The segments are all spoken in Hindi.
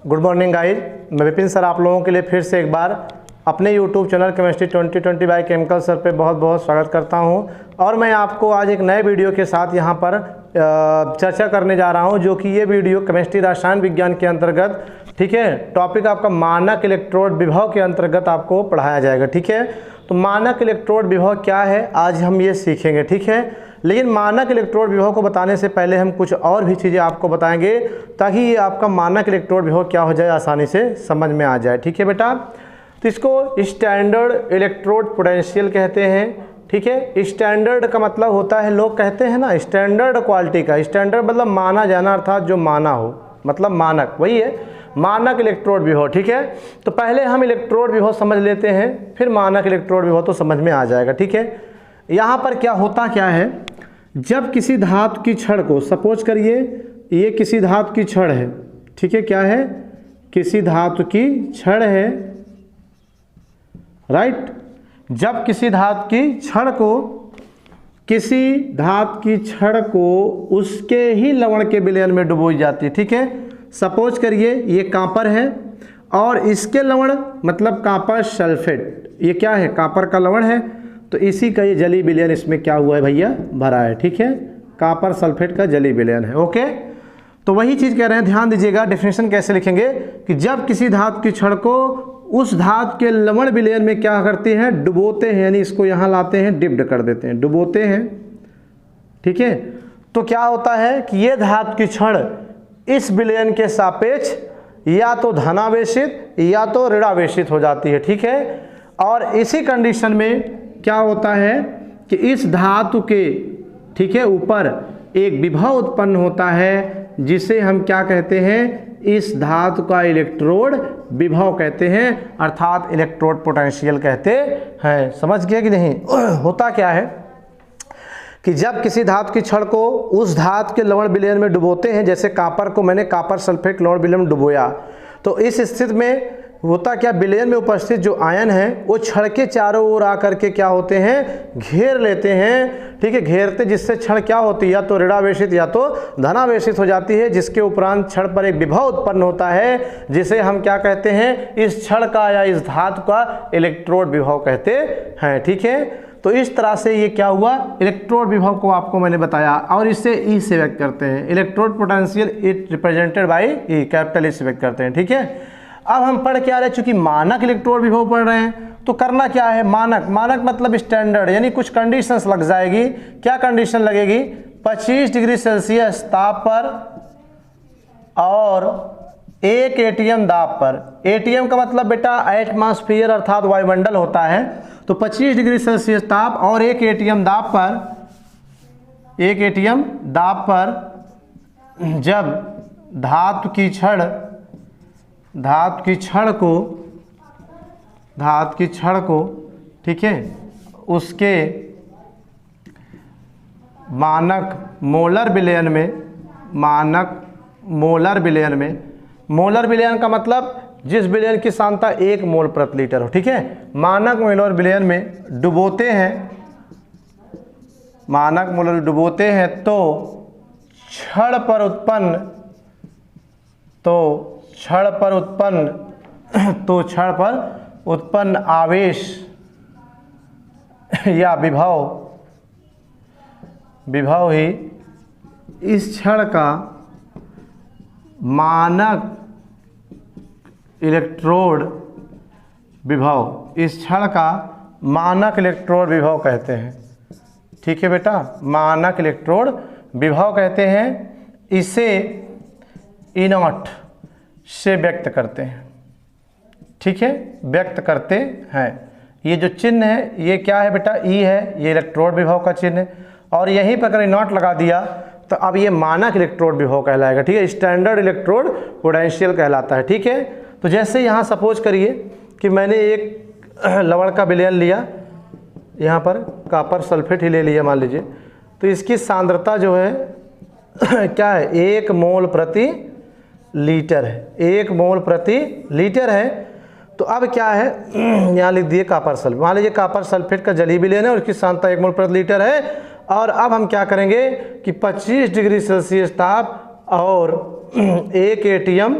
गुड मॉर्निंग गाइज, मैं विपिन सर आप लोगों के लिए फिर से एक बार अपने YouTube channel chemistry 2020 by chemical sir पे बहुत बहुत स्वागत करता हूं। और मैं आपको आज एक नए वीडियो के साथ यहां पर चर्चा करने जा रहा हूं, जो कि ये वीडियो केमिस्ट्री रसायन विज्ञान के अंतर्गत, ठीक है, टॉपिक आपका मानक इलेक्ट्रोड विभव के अंतर्गत आपको पढ़ाया जाएगा। ठीक है, तो मानक इलेक्ट्रोड विभव क्या है आज हम ये सीखेंगे। ठीक है, लेकिन मानक इलेक्ट्रोड विभव को बताने से पहले हम कुछ और भी चीज़ें आपको बताएंगे, ताकि ये आपका मानक इलेक्ट्रोड विभव क्या हो जाए, आसानी से समझ में आ जाए। ठीक है बेटा, तो इसको स्टैंडर्ड इलेक्ट्रोड पोटेंशियल कहते हैं। ठीक है, स्टैंडर्ड का मतलब होता है, लोग कहते हैं ना स्टैंडर्ड क्वालिटी का, स्टैंडर्ड मतलब माना जाना, अर्थात जो माना हो, मतलब मानक, वही है मानक इलेक्ट्रोड विभव। ठीक है, तो पहले हम इलेक्ट्रोड विभव समझ लेते हैं, फिर मानक इलेक्ट्रोड विभव तो समझ में आ जाएगा। ठीक है, यहाँ पर क्या होता क्या है, जब किसी धातु की छड़ को, सपोज करिए ये किसी धातु की छड़ है, ठीक है, क्या है, किसी धातु की छड़ है, राइट। जब किसी धातु की छड़ को उसके ही लवण के विलयन में डुबोई जाती है। ठीक है, सपोज करिए ये कांपर है और इसके लवण मतलब कांपर सल्फेट, ये क्या है, कांपर का लवण है, तो इसी का ये जली विलयन इसमें क्या हुआ है भैया, भरा है। ठीक है, कांपर सल्फेट का जली विलयन है। ओके, तो वही चीज़ कह रहे हैं, ध्यान दीजिएगा। डेफिनेशन कैसे लिखेंगे कि जब किसी धातु की छड़ को उस धातु के लवण विलयन में क्या करते हैं, डुबोते हैं, यानी इसको यहाँ लाते हैं, डिप्ड कर देते हैं, डुबोते हैं। ठीक है, तो क्या होता है कि ये धातु की छड़ इस विलयन के सापेक्ष या तो धनावेशित या तो ऋणावेशित हो जाती है। ठीक है, और इसी कंडीशन में क्या होता है कि इस धातु के, ठीक है, ऊपर एक विभव उत्पन्न होता है, जिसे हम क्या कहते हैं, इस धातु का इलेक्ट्रोड विभव कहते हैं, अर्थात इलेक्ट्रोड पोटेंशियल कहते हैं। समझ गए कि नहीं। होता क्या है कि जब किसी धातु की छड़ को उस धातु के लवण विलयन में डुबोते हैं, जैसे कापर को मैंने कापर सल्फेट लवण विलयन में डुबोया, तो इस स्थिति में होता क्या, विलयन में उपस्थित जो आयन है वो छड़ के चारों ओर आकर के क्या होते हैं, घेर लेते हैं। ठीक है, घेरते, जिससे छड़ क्या होती है, या तो ऋणावेशित या तो धनावेशित हो जाती है, जिसके उपरांत छड़ पर एक विभव उत्पन्न होता है, जिसे हम क्या कहते हैं, इस छड़ का या इस धातु का इलेक्ट्रोड विभव कहते हैं। ठीक है, तो इस तरह से ये क्या हुआ, इलेक्ट्रोड विभव को आपको मैंने बताया, और इससे ई से व्यक्त करते हैं, electrode potential it represented by E, capital E से व्यक्त करते हैं। ठीक है, अब हम पढ़ क्या रहे, चूंकि मानक इलेक्ट्रोड विभव पढ़ रहे हैं, तो करना क्या है, मानक, मानक मतलब स्टैंडर्ड, यानी कुछ कंडीशंस लग जाएगी। क्या कंडीशन लगेगी, 25 डिग्री सेल्सियस ताप पर और 1 एटीएम दाब पर। एटीएम का मतलब बेटा एटमॉस्फेयर अर्थात वायुमंडल होता है, तो 25 डिग्री सेल्सियस ताप और 1 एटीएम दाब पर, 1 एटीएम दाब पर जब धातु की छड़ को, ठीक है, उसके मानक मोलर विलयन में, मोलर विलयन का मतलब जिस विलयन की सांद्रता 1 मोल प्रति लीटर हो। ठीक है, मानक मोलर विलयन में डुबोते हैं, तो छड़ पर उत्पन्न आवेश या विभव ही इस छड़ का मानक इलेक्ट्रोड विभव, इस छड़ का मानक इलेक्ट्रोड विभव कहते हैं। ठीक है बेटा, मानक इलेक्ट्रोड विभव कहते हैं। इसे E0 से व्यक्त करते हैं। ठीक है, व्यक्त करते हैं। ये जो चिन्ह है ये क्या है बेटा, ई है, ये इलेक्ट्रोड विभव का चिन्ह है, और यहीं पर अगर नॉट लगा दिया तो अब ये मानक इलेक्ट्रोड विभव कहलाएगा। ठीक है, स्टैंडर्ड इलेक्ट्रोड पोटेंशियल कहलाता है। ठीक है, तो जैसे यहाँ सपोज करिए कि मैंने एक लवण का विलयन लिया, यहाँ पर कापर सल्फेट ही ले लिया मान लीजिए, तो इसकी सांद्रता जो है क्या है, 1 मोल प्रति लीटर है, 1 मोल प्रति लीटर है। तो अब क्या है, यहाँ लिख दिए कापर सल्फेट, मान लीजिए कापर सल्फेट का जली विलयन है और उसकी सांद्रता 1 मोल प्रति लीटर है। और अब हम क्या करेंगे कि 25 डिग्री सेल्सियस ताप और 1 एटीएम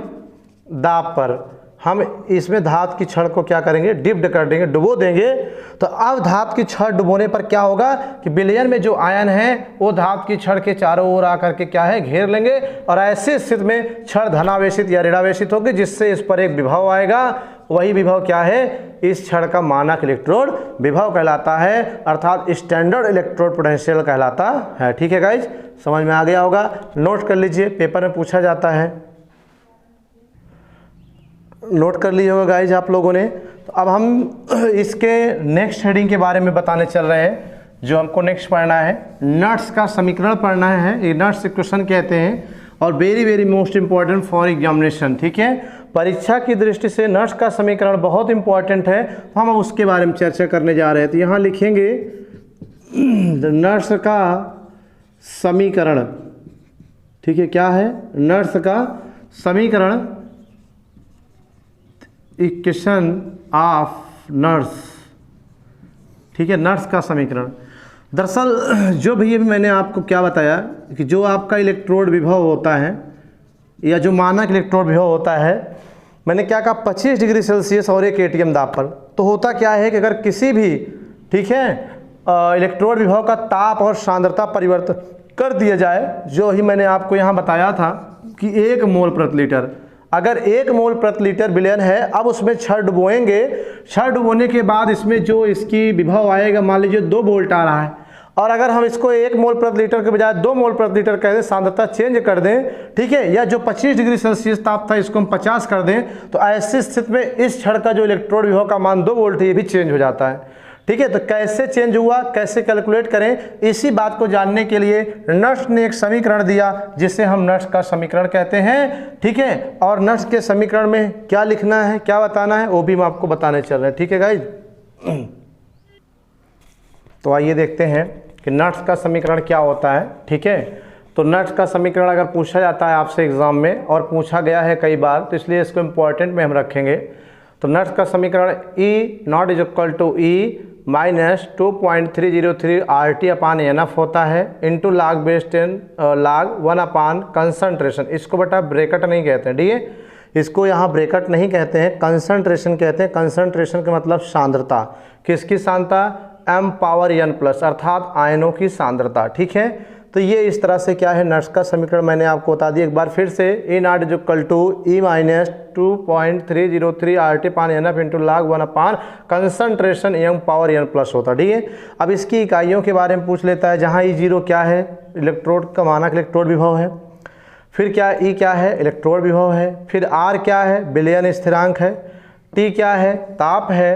दाब पर हम इसमें धातु की छड़ को क्या करेंगे, डिप्ड कर देंगे, डुबो देंगे। तो अब धातु की छड़ डुबोने पर क्या होगा कि विलयन में जो आयन है वो धातु की छड़ के चारों ओर आकर के क्या है, घेर लेंगे, और ऐसी स्थिति में छड़ धनावेशित या ऋणावेशित होगी, जिससे इस पर एक विभव आएगा। वही विभव क्या है, इस छड़ का मानक इलेक्ट्रोड विभव कहलाता है, अर्थात स्टैंडर्ड इलेक्ट्रोड पोटेंशियल कहलाता है। ठीक है गाइज, समझ में आ गया होगा, नोट कर लीजिए, पेपर में पूछा जाता है, नोट कर लिए होगा गाइज आप लोगों ने। तो अब हम इसके नेक्स्ट हेडिंग के बारे में बताने चल रहे हैं। जो हमको नेक्स्ट पढ़ना है, नट्स का समीकरण पढ़ना है, ये नट्स इक्वेशन कहते हैं, और very very most important for examination. ठीक है, परीक्षा की दृष्टि से नट्स का समीकरण बहुत इंपॉर्टेंट है, तो हम उसके बारे में चर्चा करने जा रहे हैं। तो यहाँ लिखेंगे नट्स का समीकरण। ठीक है, क्या है, नट्स का समीकरण, इक्वेशन ऑफ नट्स। ठीक है, नट्स का समीकरण। दरअसल जो भी अभी मैंने आपको क्या बताया कि जो आपका इलेक्ट्रोड विभव होता है या जो मानक इलेक्ट्रोड विभव होता है, मैंने क्या कहा, 25 डिग्री सेल्सियस और 1 एटीएम दाब पर। तो होता क्या है कि अगर किसी भी, ठीक है, इलेक्ट्रोड विभव का ताप और सांद्रता परिवर्तन कर दिया जाए, जो ही मैंने आपको यहाँ बताया था कि 1 मोल प्रति लीटर, अगर 1 मोल प्रति लीटर विलयन है, अब उसमें छड़ डुबोएंगे, छड़ डुबोने के बाद इसमें जो इसकी विभव आएगा, मान लीजिए 2 वोल्ट आ रहा है, और अगर हम इसको 1 मोल प्रति लीटर के बजाय 2 मोल प्रति लीटर कह दें, सांद्रता चेंज कर दें, ठीक है, या जो 25 डिग्री सेल्सियस ताप था इसको हम 50 कर दें, तो ऐसी स्थिति में इस छड़ का जो इलेक्ट्रोड विभव का मान 2 वोल्ट है, ये भी चेंज हो जाता है। ठीक है, तो कैसे चेंज हुआ, कैसे कैलकुलेट करें, इसी बात को जानने के लिए नट्स ने एक समीकरण दिया, जिसे हम नट्स का समीकरण कहते हैं। ठीक है, और नट्स के समीकरण में क्या लिखना है, क्या बताना है, वो भी हम आपको बताने चल रहे हैं। ठीक है गाइज, तो आइए देखते हैं कि नट्स का समीकरण क्या होता है। ठीक है, तो नट्स का समीकरण अगर पूछा जाता है आपसे एग्जाम में, और पूछा गया है कई बार, तो इसलिए इसको इम्पोर्टेंट में हम रखेंगे। तो नट्स का समीकरण E naught is equal to E minus 2.303 RT upon NF होता है, इंटू लाग बेस 10 लाग 1 अपान कंसंट्रेशन। इसको बेटा ब्रेकेट नहीं कहते हैं, ठीक है, इसको यहाँ ब्रेकेट नहीं कहते हैं, कंसंट्रेशन कहते हैं। कंसंट्रेशन का मतलब सांद्रता, किसकी सांद्रता, m⁻n+, अर्थात आयनों की सांद्रता। ठीक है, तो ये इस तरह से क्या है, नट्स का समीकरण मैंने आपको बता दिया एक बार फिर से। E naught is equal to E minus 2.303 RT upon NF into log 1 upon concentration m⁻n+ होता है। ठीक है, अब इसकी इकाइयों के बारे में पूछ लेता है, जहाँ E0 क्या है, इलेक्ट्रोड का मानक इलेक्ट्रोड विभव है, फिर क्या E क्या है, इलेक्ट्रोड विभव है, फिर R क्या है, विलयन स्थिरांक है, T क्या है, ताप है,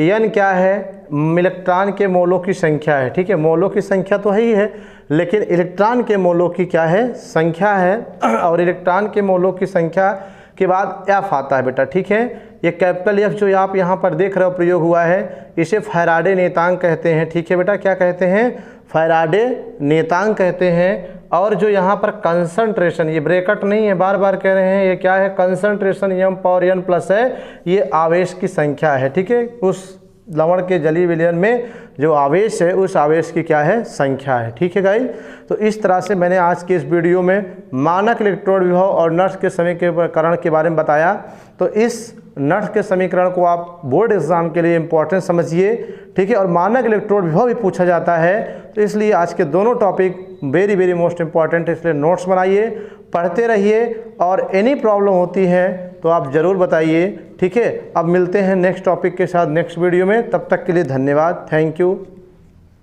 N क्या है, इलेक्ट्रॉन के मोलों की संख्या है। ठीक है, मोलों की संख्या तो है ही है, लेकिन इलेक्ट्रॉन के मोलों की क्या है, संख्या है, और इलेक्ट्रॉन के मोलों की संख्या के बाद F आता है बेटा। ठीक है, ये कैपिटल F जो आप यहाँ पर देख रहे हो प्रयोग हुआ है, इसे फैराडे नियतांक कहते हैं। ठीक है बेटा, क्या कहते हैं, फैराडे नियतांक कहते हैं। और जो यहाँ पर कंसंट्रेशन, ये ब्रेकेट नहीं है, बार बार कह रहे हैं, ये क्या है, कंसंट्रेशन m⁻n+ है, ये आवेश की संख्या है। ठीक है, उस लवण के जलीय विलयन में जो आवेश है, उस आवेश की क्या है, संख्या है। ठीक है गाइस, तो इस तरह से मैंने आज के इस वीडियो में मानक इलेक्ट्रोड विभव और नट्स के समीकरण के बारे में बताया। तो इस नट्स के समीकरण को आप बोर्ड एग्जाम के लिए इंपॉर्टेंट समझिए। ठीक है, और मानक इलेक्ट्रोड विभव भी पूछा जाता है, तो इसलिए आज के दोनों topic very very most important है, इसलिए नोट्स बनाइए, पढ़ते रहिए, और एनी प्रॉब्लम होती है तो आप ज़रूर बताइए। ठीक है, अब मिलते हैं नेक्स्ट टॉपिक के साथ नेक्स्ट वीडियो में, तब तक के लिए धन्यवाद, थैंक यू।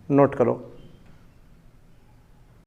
नोट करो।